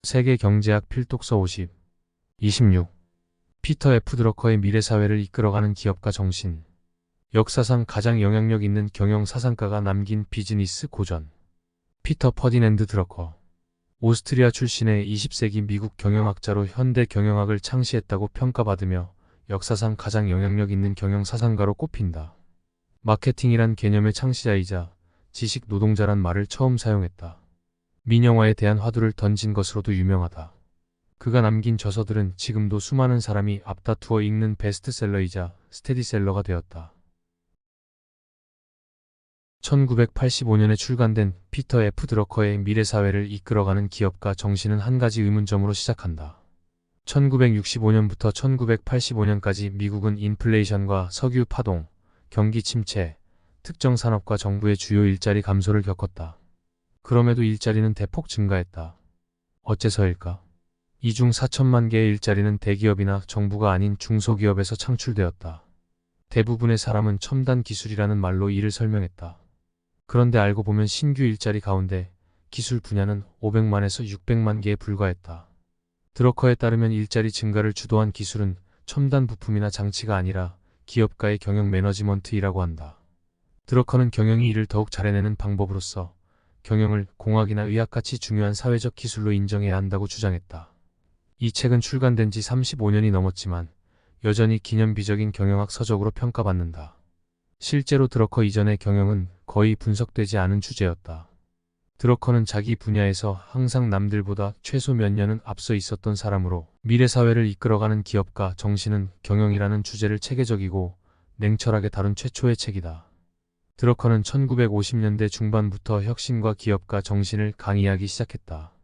세계 경제학 필독서 50. 26. 피터 F. 드러커의 미래사회를 이끌어가는 기업가 정신. 역사상 가장 영향력 있는 경영 사상가가 남긴 비즈니스 고전. 피터 퍼디낸드 드러커. 오스트리아 출신의 20세기 미국 경영학자로 현대 경영학을 창시했다고 평가받으며 역사상 가장 영향력 있는 경영 사상가로 꼽힌다. 마케팅이란 개념의 창시자이자 지식 노동자란 말을 처음 사용했다. 민영화에 대한 화두를 던진 것으로도 유명하다. 그가 남긴 저서들은 지금도 수많은 사람이 앞다투어 읽는 베스트셀러이자 스테디셀러가 되었다. 1985년에 출간된 피터 F. 드러커의 미래사회를 이끌어가는 기업가 정신은 한 가지 의문점으로 시작한다. 1965년부터 1985년까지 미국은 인플레이션과 석유 파동, 경기 침체, 특정 산업과 정부의 주요 일자리 감소를 겪었다. 그럼에도 일자리는 대폭 증가했다. 어째서일까? 이 중 4천만 개의 일자리는 대기업이나 정부가 아닌 중소기업에서 창출되었다. 대부분의 사람은 첨단 기술이라는 말로 이를 설명했다. 그런데 알고 보면 신규 일자리 가운데 기술 분야는 500만에서 600만 개에 불과했다. 드러커에 따르면 일자리 증가를 주도한 기술은 첨단 부품이나 장치가 아니라 기업가의 경영 매너지먼트이라고 한다. 드러커는 경영이 이를 더욱 잘해내는 방법으로서 경영을 공학이나 의학같이 중요한 사회적 기술로 인정해야 한다고 주장했다. 이 책은 출간된 지 35년이 넘었지만 여전히 기념비적인 경영학 서적으로 평가받는다. 실제로 드러커 이전의 경영은 거의 분석되지 않은 주제였다. 드러커는 자기 분야에서 항상 남들보다 최소 몇 년은 앞서 있었던 사람으로 미래사회를 이끌어가는 기업가 정신은 경영이라는 주제를 체계적이고 냉철하게 다룬 최초의 책이다. 드러커는 1950년대 중반부터 혁신과 기업가 정신을 강의하기 시작했다.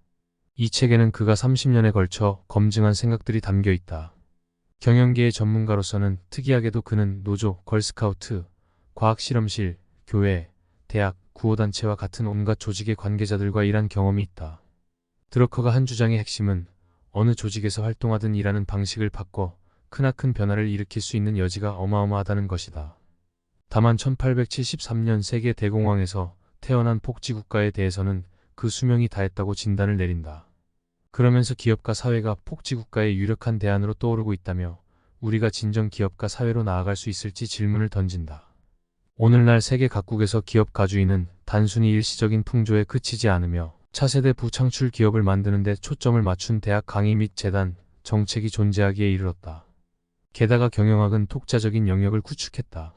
이 책에는 그가 30년에 걸쳐 검증한 생각들이 담겨 있다. 경영계의 전문가로서는 특이하게도 그는 노조, 걸스카우트, 과학실험실, 교회, 대학, 구호단체와 같은 온갖 조직의 관계자들과 일한 경험이 있다. 드러커가 한 주장의 핵심은 어느 조직에서 활동하든 일하는 방식을 바꿔 크나큰 변화를 일으킬 수 있는 여지가 어마어마하다는 것이다. 다만 1873년 세계 대공황에서 태어난 복지국가에 대해서는 그 수명이 다했다고 진단을 내린다. 그러면서 기업가 사회가 복지국가의 유력한 대안으로 떠오르고 있다며 우리가 진정 기업가 사회로 나아갈 수 있을지 질문을 던진다. 오늘날 세계 각국에서 기업 가주인은 단순히 일시적인 풍조에 그치지 않으며 차세대 부창출 기업을 만드는 데 초점을 맞춘 대학 강의 및 재단, 정책이 존재하기에 이르렀다. 게다가 경영학은 독자적인 영역을 구축했다.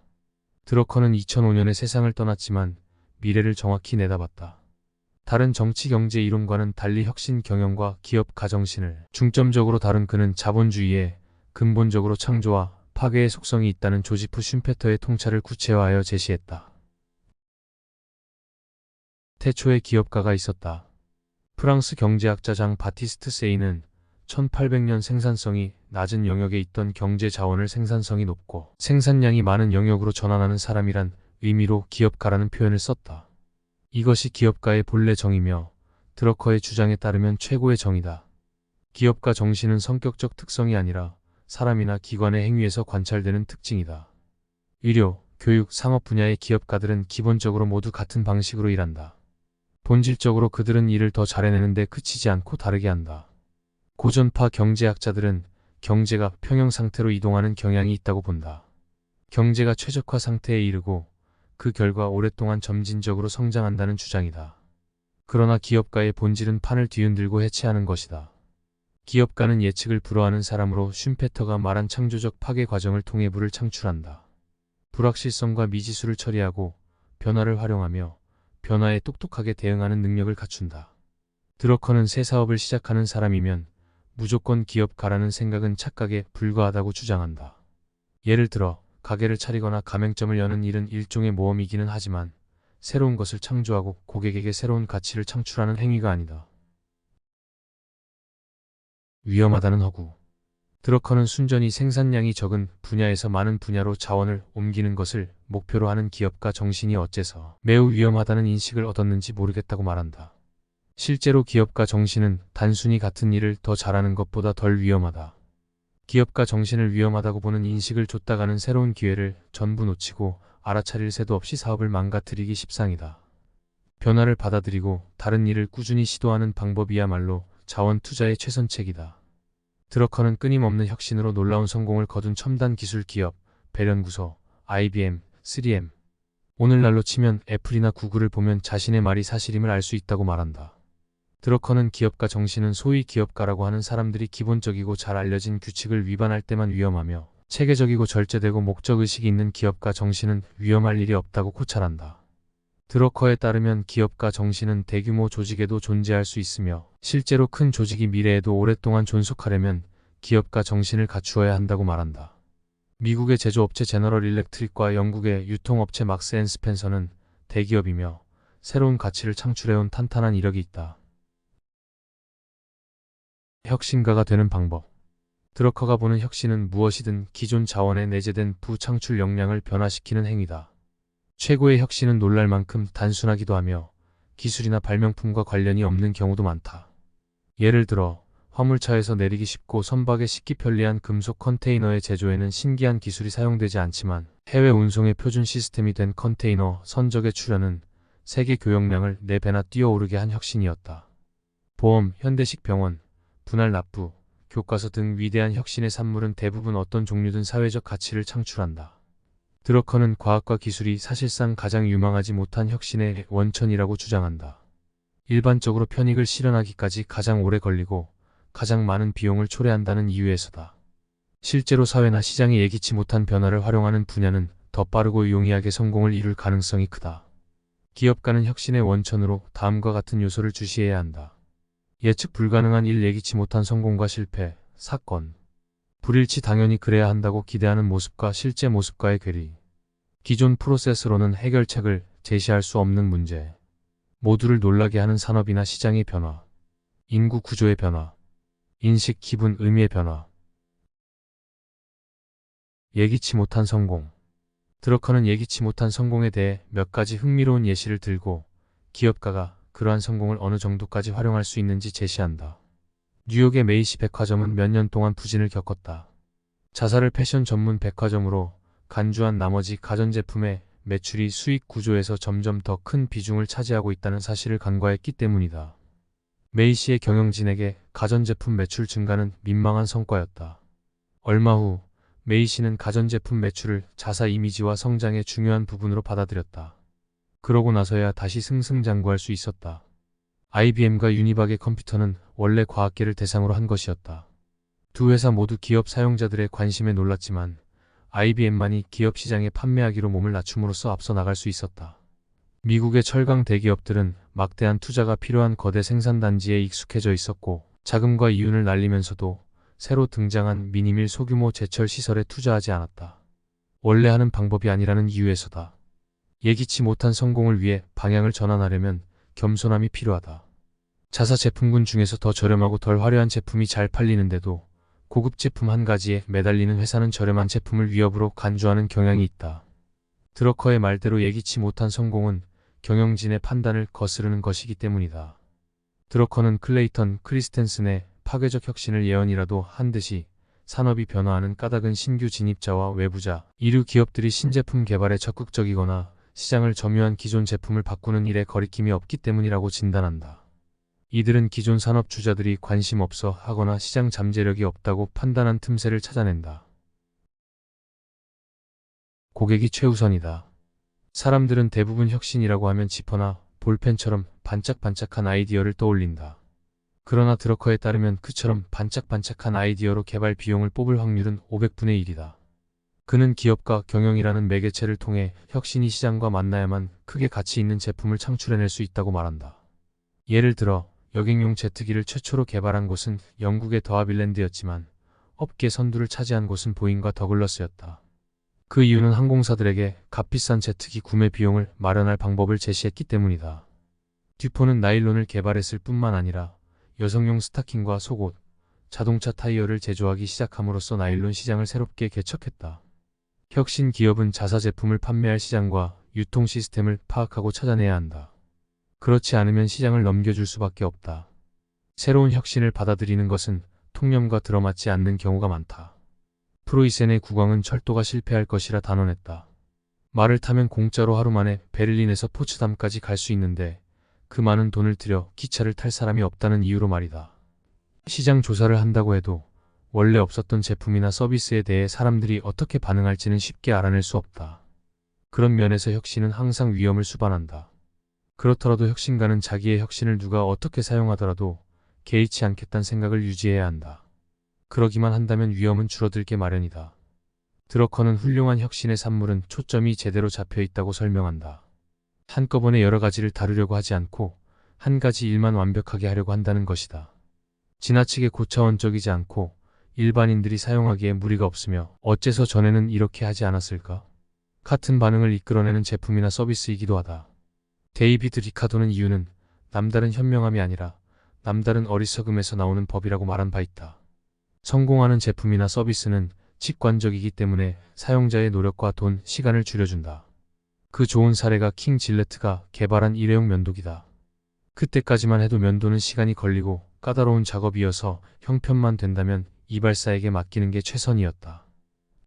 드러커는 2005년에 세상을 떠났지만 미래를 정확히 내다봤다. 다른 정치 경제 이론과는 달리 혁신 경영과 기업 가정신을 중점적으로 다룬 그는 자본주의에 근본적으로 창조와 파괴의 속성이 있다는 조지프 슌페터의 통찰을 구체화하여 제시했다. 태초에 기업가가 있었다. 프랑스 경제학자 장 바티스트 세이는 1800년 생산성이 낮은 영역에 있던 경제 자원을 생산성이 높고 생산량이 많은 영역으로 전환하는 사람이란 의미로 기업가라는 표현을 썼다. 이것이 기업가의 본래 정의며 드러커의 주장에 따르면 최고의 정의다. 기업가 정신은 성격적 특성이 아니라 사람이나 기관의 행위에서 관찰되는 특징이다. 의료, 교육, 상업 분야의 기업가들은 기본적으로 모두 같은 방식으로 일한다. 본질적으로 그들은 일을 더 잘해내는 데 그치지 않고 다르게 한다. 고전파 경제학자들은 경제가 평형 상태로 이동하는 경향이 있다고 본다. 경제가 최적화 상태에 이르고 그 결과 오랫동안 점진적으로 성장한다는 주장이다. 그러나 기업가의 본질은 판을 뒤흔들고 해체하는 것이다. 기업가는 예측을 불허하는 사람으로 슌페터가 말한 창조적 파괴 과정을 통해 부를 창출한다. 불확실성과 미지수를 처리하고 변화를 활용하며 변화에 똑똑하게 대응하는 능력을 갖춘다. 드러커는 새 사업을 시작하는 사람이면 무조건 기업가라는 생각은 착각에 불과하다고 주장한다. 예를 들어 가게를 차리거나 가맹점을 여는 일은 일종의 모험이기는 하지만 새로운 것을 창조하고 고객에게 새로운 가치를 창출하는 행위가 아니다. 위험하다는 허구. 드러커는 순전히 생산량이 적은 분야에서 많은 분야로 자원을 옮기는 것을 목표로 하는 기업가 정신이 어째서 매우 위험하다는 인식을 얻었는지 모르겠다고 말한다. 실제로 기업가 정신은 단순히 같은 일을 더 잘하는 것보다 덜 위험하다. 기업가 정신을 위험하다고 보는 인식을 좇다가는 새로운 기회를 전부 놓치고 알아차릴 새도 없이 사업을 망가뜨리기 십상이다. 변화를 받아들이고 다른 일을 꾸준히 시도하는 방법이야말로 자원 투자의 최선책이다. 드러커는 끊임없는 혁신으로 놀라운 성공을 거둔 첨단 기술 기업, 벨연구소, IBM, 3M. 오늘날로 치면 애플이나 구글을 보면 자신의 말이 사실임을 알 수 있다고 말한다. 드러커는 기업가 정신은 소위 기업가라고 하는 사람들이 기본적이고 잘 알려진 규칙을 위반할 때만 위험하며 체계적이고 절제되고 목적의식이 있는 기업가 정신은 위험할 일이 없다고 고찰한다. 드러커에 따르면 기업가 정신은 대규모 조직에도 존재할 수 있으며 실제로 큰 조직이 미래에도 오랫동안 존속하려면 기업가 정신을 갖추어야 한다고 말한다. 미국의 제조업체 제너럴 일렉트릭과 영국의 유통업체 막스 앤 스펜서는 대기업이며 새로운 가치를 창출해온 탄탄한 이력이 있다. 혁신가가 되는 방법. 드러커가 보는 혁신은 무엇이든 기존 자원에 내재된 부창출 역량을 변화시키는 행위다. 최고의 혁신은 놀랄 만큼 단순하기도 하며 기술이나 발명품과 관련이 없는 경우도 많다. 예를 들어 화물차에서 내리기 쉽고 선박에 싣기 편리한 금속 컨테이너의 제조에는 신기한 기술이 사용되지 않지만 해외 운송의 표준 시스템이 된 컨테이너 선적의 출현은 세계 교역량을 4배나 뛰어오르게 한 혁신이었다. 보험, 현대식 병원, 분할 납부, 교과서 등 위대한 혁신의 산물은 대부분 어떤 종류든 사회적 가치를 창출한다. 드러커는 과학과 기술이 사실상 가장 유망하지 못한 혁신의 원천이라고 주장한다. 일반적으로 편익을 실현하기까지 가장 오래 걸리고 가장 많은 비용을 초래한다는 이유에서다. 실제로 사회나 시장이 예기치 못한 변화를 활용하는 분야는 더 빠르고 용이하게 성공을 이룰 가능성이 크다. 기업가는 혁신의 원천으로 다음과 같은 요소를 주시해야 한다. 예측 불가능한 일, 예기치 못한 성공과 실패, 사건. 불일치, 당연히 그래야 한다고 기대하는 모습과 실제 모습과의 괴리. 기존 프로세스로는 해결책을 제시할 수 없는 문제. 모두를 놀라게 하는 산업이나 시장의 변화. 인구 구조의 변화. 인식, 기분, 의미의 변화. 예기치 못한 성공. 드러커는 예기치 못한 성공에 대해 몇 가지 흥미로운 예시를 들고 기업가가 그러한 성공을 어느 정도까지 활용할 수 있는지 제시한다. 뉴욕의 메이시 백화점은 몇 년 동안 부진을 겪었다. 자사를 패션 전문 백화점으로 간주한 나머지 가전제품의 매출이 수익 구조에서 점점 더 큰 비중을 차지하고 있다는 사실을 간과했기 때문이다. 메이시의 경영진에게 가전제품 매출 증가는 민망한 성과였다. 얼마 후 메이시는 가전제품 매출을 자사 이미지와 성장의 중요한 부분으로 받아들였다. 그러고 나서야 다시 승승장구할 수 있었다. IBM과 유니박의 컴퓨터는 원래 과학계를 대상으로 한 것이었다. 두 회사 모두 기업 사용자들의 관심에 놀랐지만 IBM만이 기업 시장에 판매하기로 몸을 낮춤으로써 앞서 나갈 수 있었다. 미국의 철강 대기업들은 막대한 투자가 필요한 거대 생산단지에 익숙해져 있었고 자금과 이윤을 날리면서도 새로 등장한 미니밀 소규모 제철 시설에 투자하지 않았다. 원래 하는 방법이 아니라는 이유에서다. 예기치 못한 성공을 위해 방향을 전환하려면 겸손함이 필요하다. 자사 제품군 중에서 더 저렴하고 덜 화려한 제품이 잘 팔리는데도 고급 제품 한 가지에 매달리는 회사는 저렴한 제품을 위협으로 간주하는 경향이 있다. 드러커의 말대로 예기치 못한 성공은 경영진의 판단을 거스르는 것이기 때문이다. 드러커는 클레이턴 크리스텐슨의 파괴적 혁신을 예언이라도 한 듯이 산업이 변화하는 까닭은 신규 진입자와 외부자, 이류 기업들이 신제품 개발에 적극적이거나 시장을 점유한 기존 제품을 바꾸는 일에 거리낌이 없기 때문이라고 진단한다. 이들은 기존 산업 주자들이 관심 없어 하거나 시장 잠재력이 없다고 판단한 틈새를 찾아낸다. 고객이 최우선이다. 사람들은 대부분 혁신이라고 하면 지퍼나 볼펜처럼 반짝반짝한 아이디어를 떠올린다. 그러나 드러커에 따르면 그처럼 반짝반짝한 아이디어로 개발 비용을 뽑을 확률은 500분의 1이다. 그는 기업과 경영이라는 매개체를 통해 혁신이 시장과 만나야만 크게 가치 있는 제품을 창출해낼 수 있다고 말한다. 예를 들어 여객용 제트기를 최초로 개발한 곳은 영국의 더하빌랜드였지만 업계 선두를 차지한 곳은 보잉과 더글러스였다. 그 이유는 항공사들에게 값비싼 제트기 구매 비용을 마련할 방법을 제시했기 때문이다. 듀폰은 나일론을 개발했을 뿐만 아니라 여성용 스타킹과 속옷, 자동차 타이어를 제조하기 시작함으로써 나일론 시장을 새롭게 개척했다. 혁신 기업은 자사 제품을 판매할 시장과 유통 시스템을 파악하고 찾아내야 한다. 그렇지 않으면 시장을 넘겨줄 수밖에 없다. 새로운 혁신을 받아들이는 것은 통념과 들어맞지 않는 경우가 많다. 프로이센의 국왕은 철도가 실패할 것이라 단언했다. 말을 타면 공짜로 하루 만에 베를린에서 포츠담까지 갈 수 있는데 그 많은 돈을 들여 기차를 탈 사람이 없다는 이유로 말이다. 시장 조사를 한다고 해도 원래 없었던 제품이나 서비스에 대해 사람들이 어떻게 반응할지는 쉽게 알아낼 수 없다. 그런 면에서 혁신은 항상 위험을 수반한다. 그렇더라도 혁신가는 자기의 혁신을 누가 어떻게 사용하더라도 개의치 않겠다는 생각을 유지해야 한다. 그러기만 한다면 위험은 줄어들게 마련이다. 드러커는 훌륭한 혁신의 산물은 초점이 제대로 잡혀 있다고 설명한다. 한꺼번에 여러 가지를 다루려고 하지 않고 한 가지 일만 완벽하게 하려고 한다는 것이다. 지나치게 고차원적이지 않고 일반인들이 사용하기에 무리가 없으며 어째서 전에는 이렇게 하지 않았을까? 같은 반응을 이끌어내는 제품이나 서비스이기도 하다. 데이비드 리카도는 이유는 남다른 현명함이 아니라 남다른 어리석음에서 나오는 법이라고 말한 바 있다. 성공하는 제품이나 서비스는 직관적이기 때문에 사용자의 노력과 돈, 시간을 줄여준다. 그 좋은 사례가 킹 질레트가 개발한 일회용 면도기다. 그때까지만 해도 면도는 시간이 걸리고 까다로운 작업이어서 형편만 된다면 이발사에게 맡기는 게 최선이었다.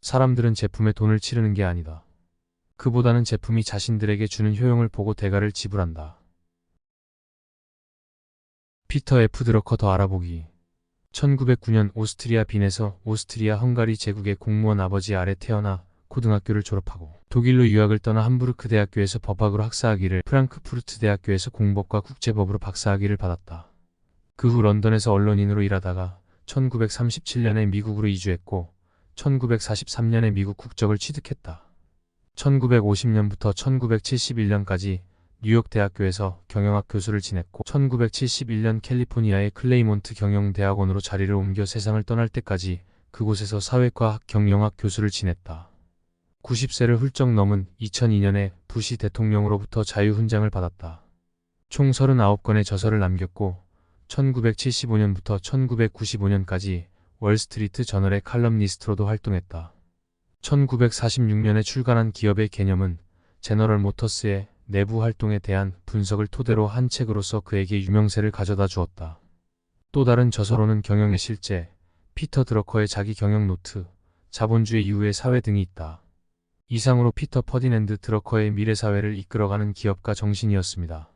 사람들은 제품에 돈을 치르는 게 아니다. 그보다는 제품이 자신들에게 주는 효용을 보고 대가를 지불한다. 피터 F. 드러커 더 알아보기. 1909년 오스트리아 빈에서 오스트리아 헝가리 제국의 공무원 아버지 아래 태어나 고등학교를 졸업하고 독일로 유학을 떠나 함부르크 대학교에서 법학으로 학사학위를, 프랑크푸르트 대학교에서 공법과 국제법으로 박사학위를 받았다. 그 후 런던에서 언론인으로 일하다가 1937년에 미국으로 이주했고 1943년에 미국 국적을 취득했다. 1950년부터 1971년까지 뉴욕 대학교에서 경영학 교수를 지냈고 1971년 캘리포니아의 클레이몬트 경영대학원으로 자리를 옮겨 세상을 떠날 때까지 그곳에서 사회과학 경영학 교수를 지냈다. 90세를 훌쩍 넘은 2002년에 부시 대통령으로부터 자유훈장을 받았다. 총 39권의 저서를 남겼고 1975년부터 1995년까지 월스트리트 저널의 칼럼니스트로도 활동했다. 1946년에 출간한 기업의 개념은 제너럴 모터스의 내부 활동에 대한 분석을 토대로 한 책으로서 그에게 유명세를 가져다 주었다. 또 다른 저서로는 경영의 실제, 피터 드러커의 자기 경영 노트, 자본주의 이후의 사회 등이 있다. 이상으로 피터 퍼디낸드 드러커의 미래사회를 이끌어가는 기업가 정신이었습니다.